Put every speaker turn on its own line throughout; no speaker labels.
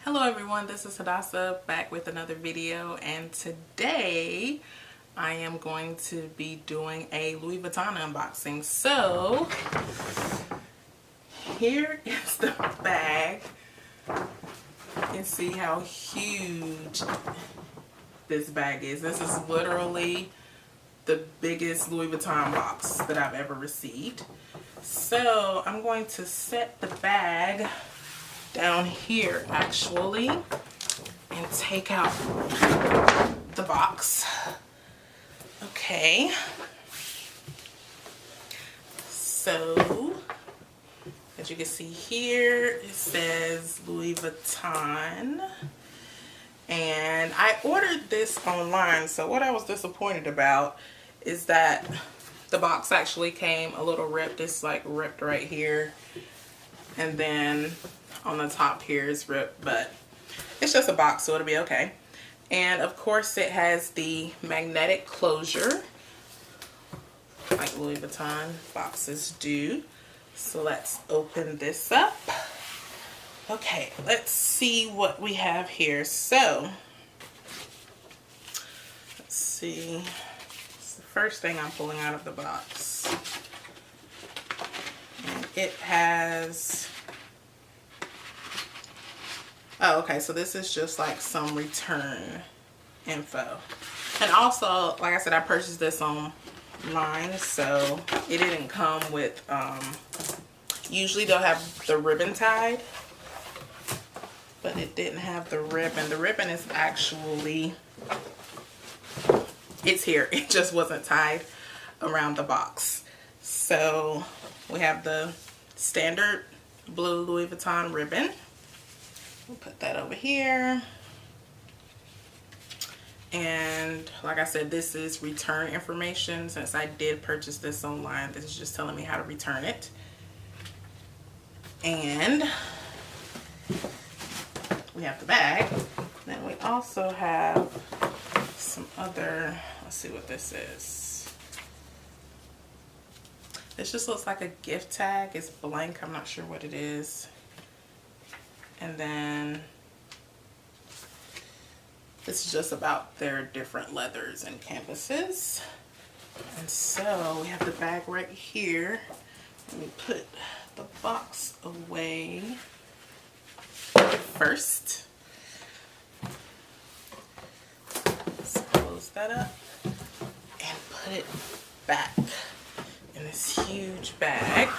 Hello everyone, this is Hadassah back with another video, and today I am going to be doing a Louis Vuitton unboxing. So here is the bag. You can see how huge this bag is. This is literally the biggest Louis Vuitton box that I've ever received. So I'm going to set the bag down here actually and take out the box. Okay, so as you can see here, it says Louis Vuitton, and I ordered this online. So what I was disappointed about is that the box actually came a little ripped. It's like ripped right here, and then on the top here is ripped, but it's just a box, so it'll be okay. And of course it has the magnetic closure like Louis Vuitton boxes do. So let's open this up. Okay, let's see what we have here. So let's see, it's the first thing I'm pulling out of the box, and it has, oh, okay, so this is just like some return info. And also, like I said, I purchased this online, so it didn't come with, usually they'll have the ribbon tied, but it didn't have the ribbon. The ribbon is actually, it's here. It just wasn't tied around the box. So we have the standard blue Louis Vuitton ribbon. We'll put that over here. And like I said, this is return information. Since I did purchase this online, this is just telling me how to return it. And we have the bag. Then we also have some other, let's see what this is. This just looks like a gift tag. It's blank. I'm not sure what it is. And then this is just about their different leathers and canvases. And so we have the bag right here. Let me put the box away first. Let's close that up and put it back in this huge bag.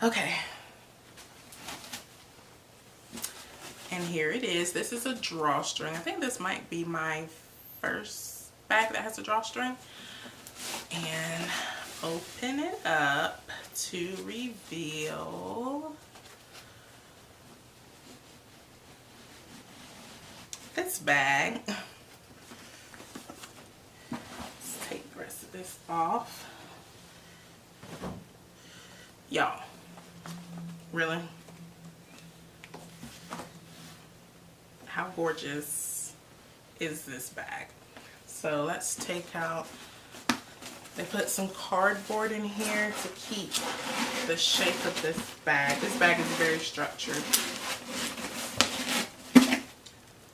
Okay. And here it is. This is a drawstring. I think this might be my first bag that has a drawstring. And open it up to reveal this bag. Let's take the rest of this off. Y'all, really? How gorgeous is this bag? So let's take out, they put some cardboard in here to keep the shape of this bag. This bag is very structured.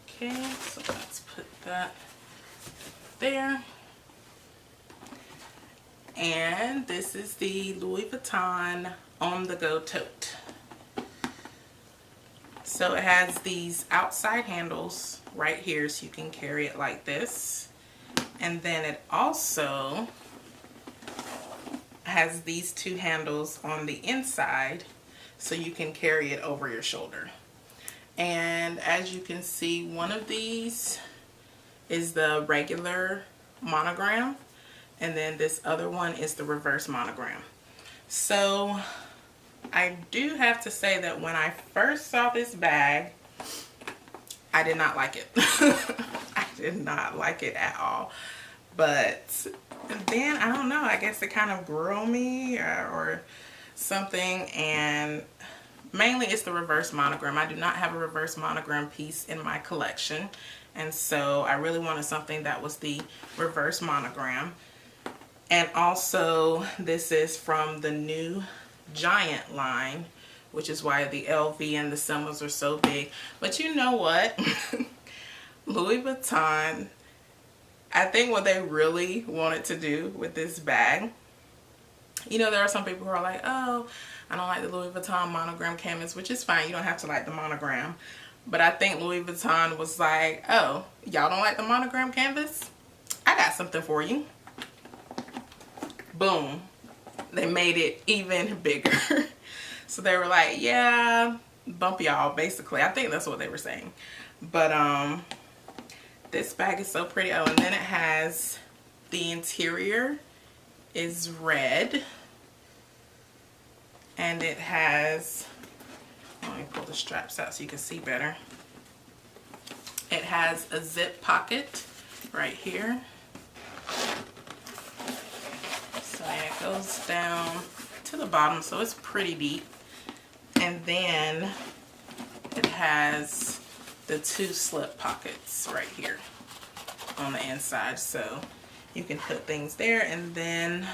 Okay, so let's put that there. And this is the Louis Vuitton Onthego Tote. So it has these outside handles right here, so you can carry it like this. And then it also has these two handles on the inside, so you can carry it over your shoulder. And as you can see, one of these is the regular monogram, and then this other one is the reverse monogram. So I do have to say that when I first saw this bag, I did not like it. I did not like it at all. But then, I don't know, I guess it kind of grew on me or something. And mainly it's the reverse monogram. I do not have a reverse monogram piece in my collection. And so I really wanted something that was the reverse monogram. And also, this is from the new Giant line, which is why the LV and the symbols are so big. But you know what? Louis Vuitton, I think what they really wanted to do with this bag, you know, there are some people who are like, oh, I don't like the Louis Vuitton monogram canvas, which is fine. You don't have to like the monogram. But I think Louis Vuitton was like, oh, y'all don't like the monogram canvas? I got something for you. Boom. They made it even bigger. So they were like, yeah, bump y'all, basically. I think that's what they were saying. But this bag is so pretty. Oh, and then it has the interior is red. And it has, let me pull the straps out so you can see better. It has a zip pocket right here. So it goes down to the bottom, so it's pretty deep. And then it has the 2 slip pockets right here on the inside, so you can put things there. And then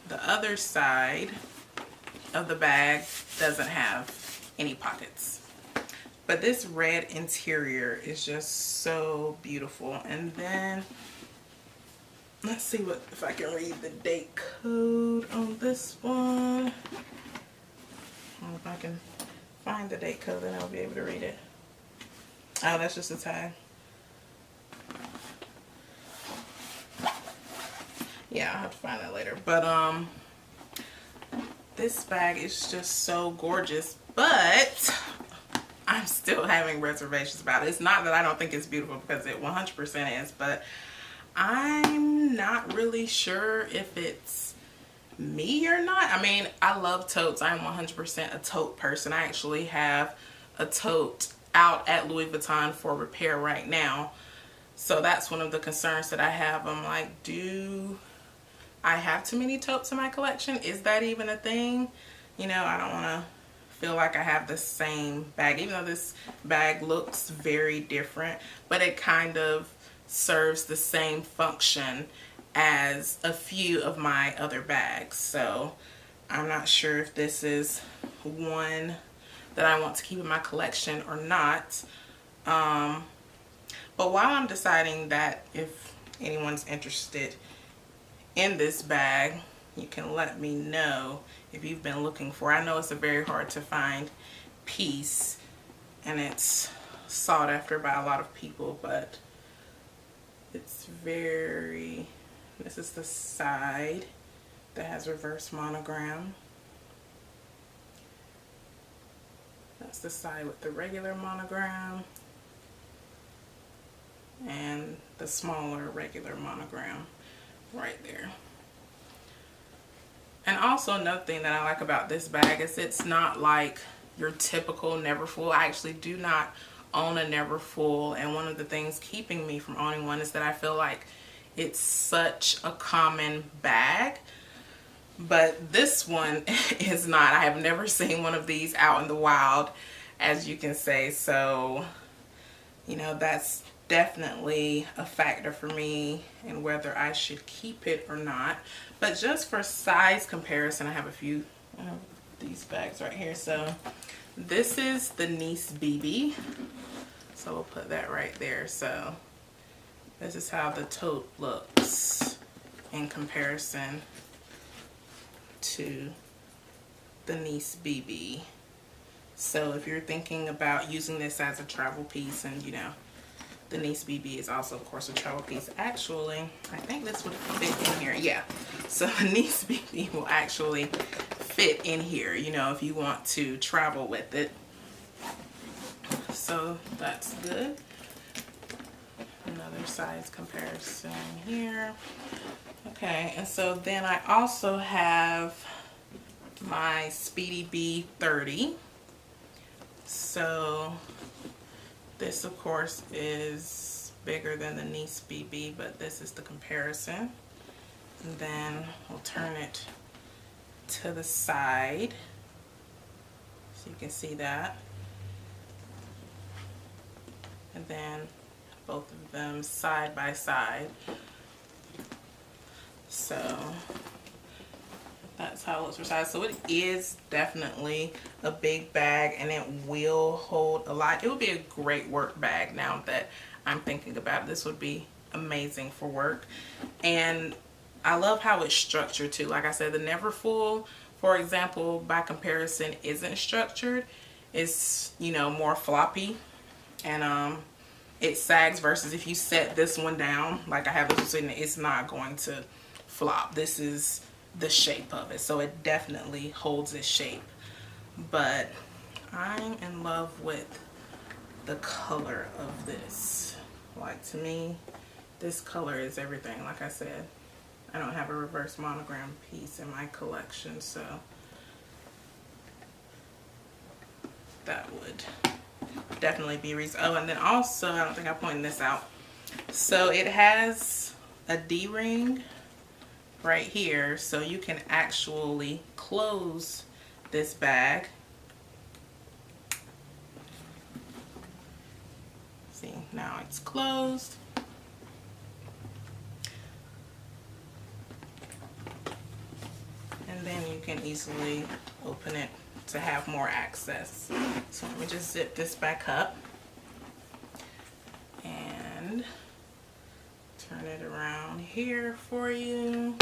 the other side of the bag doesn't have any pockets. But this red interior is just so beautiful. And then let's see if I can read the date code on this one. If I can find the date code, then I'll be able to read it. Oh, that's just a tag. Yeah, I'll have to find that later. But this bag is just so gorgeous, but I'm still having reservations about it. It's not that I don't think it's beautiful, because it 100% is, but I'm not really sure if it's me or not. I mean, I love totes. I'm 100% a tote person. I actually have a tote out at Louis Vuitton for repair right now. So that's one of the concerns that I have. I'm like, do I have too many totes in my collection? Is that even a thing? You know, I don't want to feel like I have the same bag, even though this bag looks very different, but it kind of serves the same function as a few of my other bags. So I'm not sure if this is one that I want to keep in my collection or not. But while I'm deciding that, if anyone's interested in this bag, you can let me know if you've been looking for it. I know it's a very hard to find piece, and it's sought after by a lot of people, but it's very, this is the side that has reverse monogram. That's the side with the regular monogram, and the smaller regular monogram right there. And also another thing that I like about this bag is it's not like your typical Neverfull. I actually do not own a Neverfull, and one of the things keeping me from owning one is that I feel like it's such a common bag. But this one is not. I have never seen one of these out in the wild, as you can say. So, you know, that's definitely a factor for me in whether I should keep it or not. But just for size comparison, I have a few of these bags right here. So this is the Nice BB. So we'll put that right there. So this is how the tote looks in comparison to the Nice BB. So if you're thinking about using this as a travel piece, and you know, the Nice BB is also, of course, a travel piece. Actually, I think this would fit in here. Yeah. So the Nice BB will actually fit in here, you know, if you want to travel with it. So that's good. Another size comparison here. Okay, and so then I also have my Speedy B30. So this, of course, is bigger than the Nice BB, but this is the comparison. And then we'll turn it to the side so you can see that. And then both of them side by side. So That's how it looks for size. So it is definitely a big bag, and it will hold a lot. It would be a great work bag now that I'm thinking about it. This would be amazing for work. And I love how it's structured too. Like I said, the Never Full, for example, by comparison, isn't structured. It's, you know, more floppy, and it sags, versus if you set this one down, like I have this one sitting, it's not going to flop. This is the shape of it, so it definitely holds its shape. But I'm in love with the color of this. Like, to me, this color is everything. Like I said, I don't have a reverse monogram piece in my collection, so that would definitely be a reason. Oh, and then also, I don't think I pointed this out. So it has a D-ring right here, so you can actually close this bag. See, now it's closed. And then you can easily open it to have more access. So let me just zip this back up and turn it around here for you.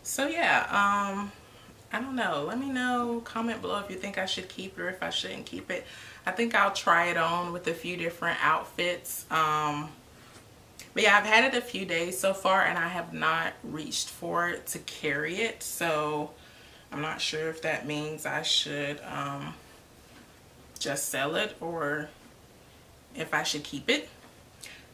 So yeah, I don't know. Let me know, comment below if you think I should keep it or if I shouldn't keep it. I think I'll try it on with a few different outfits. But yeah, I've had it a few days so far, and I have not reached for it to carry it. So I'm not sure if that means I should just sell it or if I should keep it.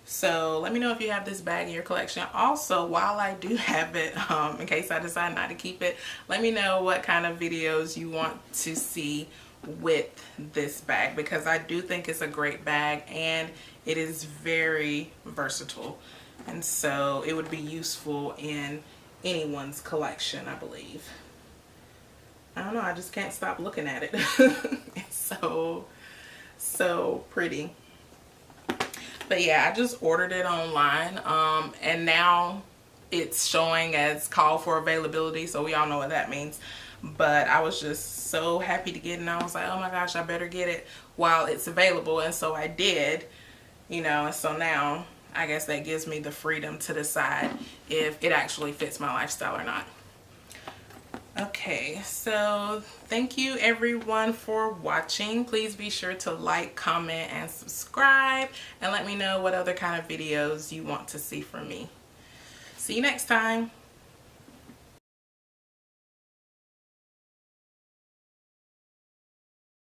So let me know if you have this bag in your collection. Also, while I do have it, in case I decide not to keep it, let me know what kind of videos you want to see with this bag, because I do think it's a great bag and it is very versatile, and so it would be useful in anyone's collection, I believe. I don't know, I just can't stop looking at it. It's so pretty. But yeah, I just ordered it online, and now it's showing as call for availability, so we all know what that means. But I was just so happy to get it, and I was like, oh my gosh, I better get it while it's available. And so I did, you know, and so now I guess that gives me the freedom to decide if it actually fits my lifestyle or not. Okay, so thank you everyone for watching. Please be sure to like, comment, and subscribe, and let me know what other kind of videos you want to see from me. See you next time.